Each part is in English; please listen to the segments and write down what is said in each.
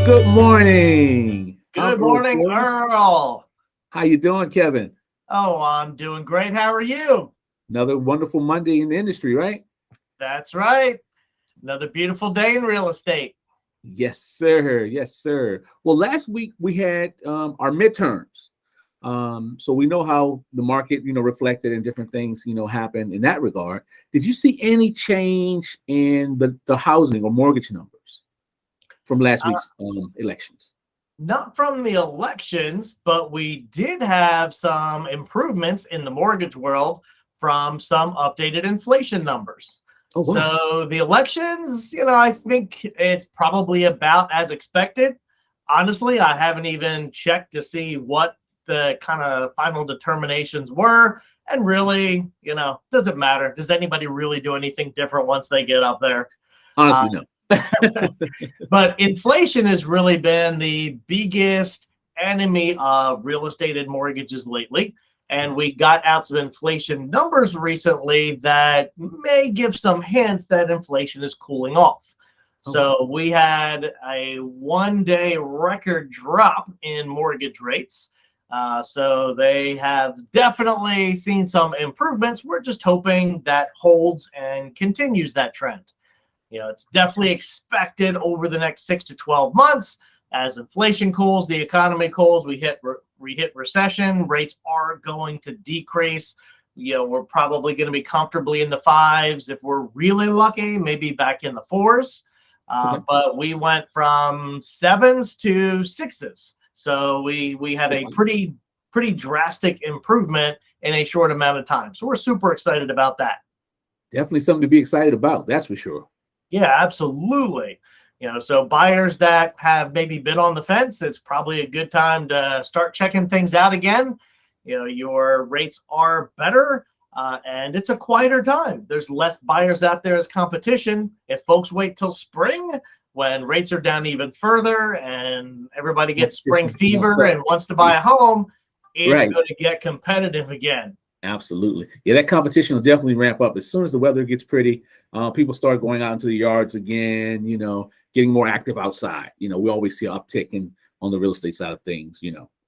Good morning. I'm Good Earl morning, Forrest. Earl. How you doing, Kevin? Oh, I'm doing great. How are you? Another wonderful Monday in the industry, right? That's right. Another beautiful day in real estate. Yes, sir. Yes, sir. Well, last week we had our midterms. So we know how the market, reflected and different things, happen in that regard. Did you see any change in the housing or mortgage numbers from last Uh, week's elections? Not from the elections, but we did have some improvements in the mortgage world from some updated inflation numbers. Oh, wow. So the elections, I think it's probably about as expected. Honestly, I haven't even checked to see what the kind of final determinations were. And really, does it matter? Does anybody really do anything different once they get up there? Uh, Honestly, no. But inflation has really been the biggest enemy of real estate and mortgages lately. And we got out some inflation numbers recently that may give some hints that inflation is cooling off. So we had a 1-day record drop in mortgage rates. So they have definitely seen some improvements. We're just hoping that holds and continues that trend. It's definitely expected over the next 6 to 12 months as inflation cools, the economy cools, we hit recession, rates are going to decrease. We're probably going to be comfortably in the fives if we're really lucky, maybe back in the fours. But we went from sevens to sixes. So we had a pretty drastic improvement in a short amount of time. So we're super excited about that. Definitely something to be excited about. That's for sure. Yeah, absolutely. So buyers that have maybe been on the fence, it's probably a good time to start checking things out again. Your rates are better and it's a quieter time. There's less buyers out there as competition. If folks wait till spring, when rates are down even further and everybody gets spring fever and wants to buy a home, it's going to get competitive again. Absolutely. Yeah, that competition will definitely ramp up as soon as the weather gets pretty. People start going out into the yards again, getting more active outside. We always see an uptick on the real estate side of things,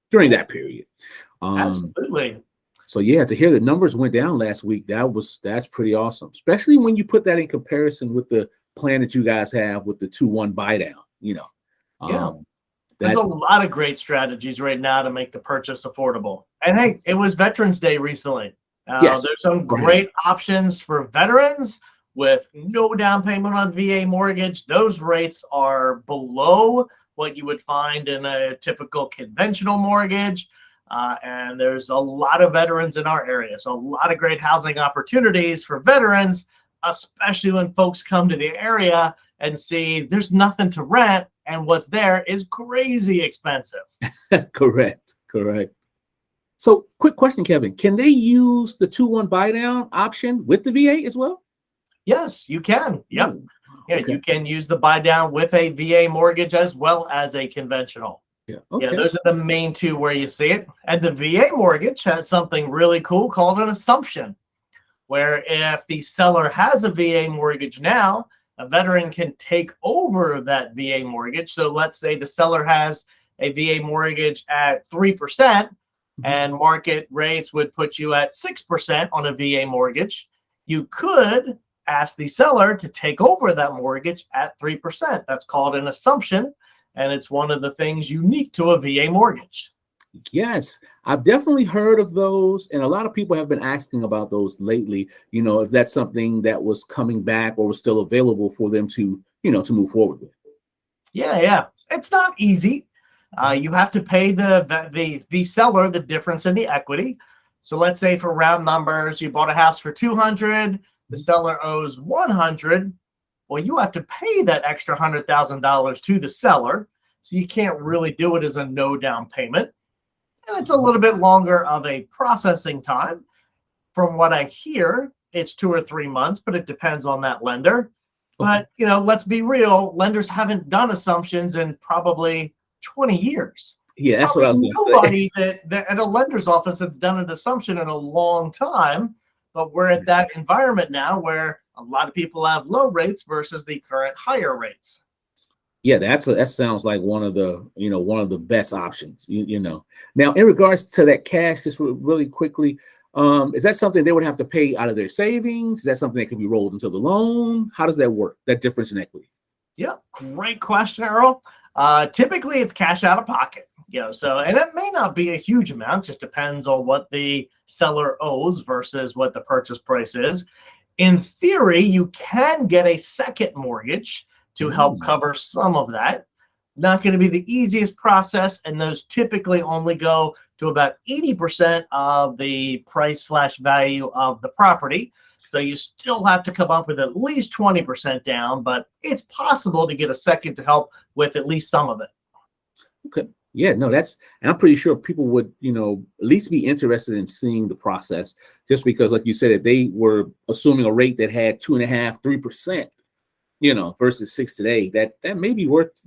during that period. Absolutely. So yeah, to hear the numbers went down last week, that's pretty awesome, especially when you put that in comparison with the plan that you guys have with the 2-1 buy down, Yeah. There's a lot of great strategies right now to make the purchase affordable. And hey, it was Veterans Day recently. Yes. There's some great options for veterans with no down payment on VA mortgage. Those rates are below what you would find in a typical conventional mortgage. And there's a lot of veterans in our area. So a lot of great housing opportunities for veterans, especially when folks come to the area and see there's nothing to rent. And what's there is crazy expensive. Correct. So quick question, Kevin. Can they use the 2-1 buy down option with the VA as well? Yes, you can. Yep. Yeah, okay. You can use the buy down with a VA mortgage as well as a conventional. Yeah. Okay. Yeah, those are the main two where you see it. And the VA mortgage has something really cool called an assumption, where if the seller has a VA mortgage now, a veteran can take over that VA mortgage. So let's say the seller has a VA mortgage at 3% and market rates would put you at 6% on a VA mortgage. You could ask the seller to take over that mortgage at 3%. That's called an assumption. And it's one of the things unique to a VA mortgage. Yes, I've definitely heard of those, and a lot of people have been asking about those lately. If that's something that was coming back or was still available for them to, to move forward with. Yeah, it's not easy. You have to pay the seller the difference in the equity. So let's say for round numbers, you bought a house for $200, the seller owes $100. Well, you have to pay that extra $100,000 to the seller, so you can't really do it as a no down payment. And it's a little bit longer of a processing time. From what I hear, it's 2 or 3 months, but it depends on that lender. But, let's be real. Lenders haven't done assumptions in probably 20 years. Yeah, that's what I was going to say. Nobody that at a lender's office that's done an assumption in a long time. But we're at that environment now where a lot of people have low rates versus the current higher rates. Yeah, that sounds like one of the best options. Now in regards to that cash, just really quickly, is that something they would have to pay out of their savings? Is that something that could be rolled into the loan? How does that work? That difference in equity? Yeah, great question, Earl. Typically, it's cash out of pocket. And it may not be a huge amount, just depends on what the seller owes versus what the purchase price is. In theory, you can get a second mortgage to help cover some of that. Not going to be the easiest process, and those typically only go to about 80% of the price/value of the property. So you still have to come up with at least 20% down, but it's possible to get a second to help with at least some of it. Okay. Yeah, no, and I'm pretty sure people would, at least be interested in seeing the process, just because, like you said, if they were assuming a rate that had 2.5%, 3%, versus 6 today, that may be worth,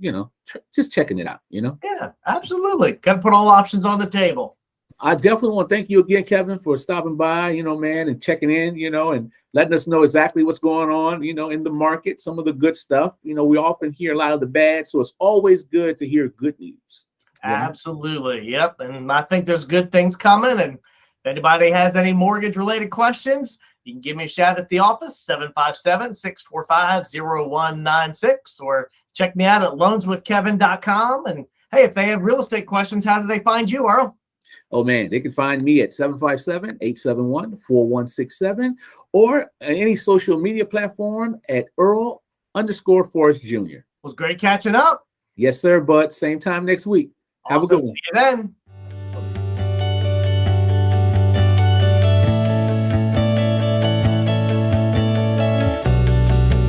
just checking it out, Yeah, absolutely. Got to put all options on the table. I definitely want to thank you again, Kevin, for stopping by, man, and checking in, and letting us know exactly what's going on, in the market, some of the good stuff. We often hear a lot of the bad, so it's always good to hear good news. Absolutely. Yep. And I think there's good things coming. And if anybody has any mortgage related questions, you can give me a shout at the office, 757-645-0196, or check me out at loanswithkevin.com. And hey, if they have real estate questions, how do they find you, Earl? Oh, man, they can find me at 757-871-4167 or any social media platform at Earl_Forrest Jr. Was great catching up. Yes, sir. But same time next week. Have a good one. See you then.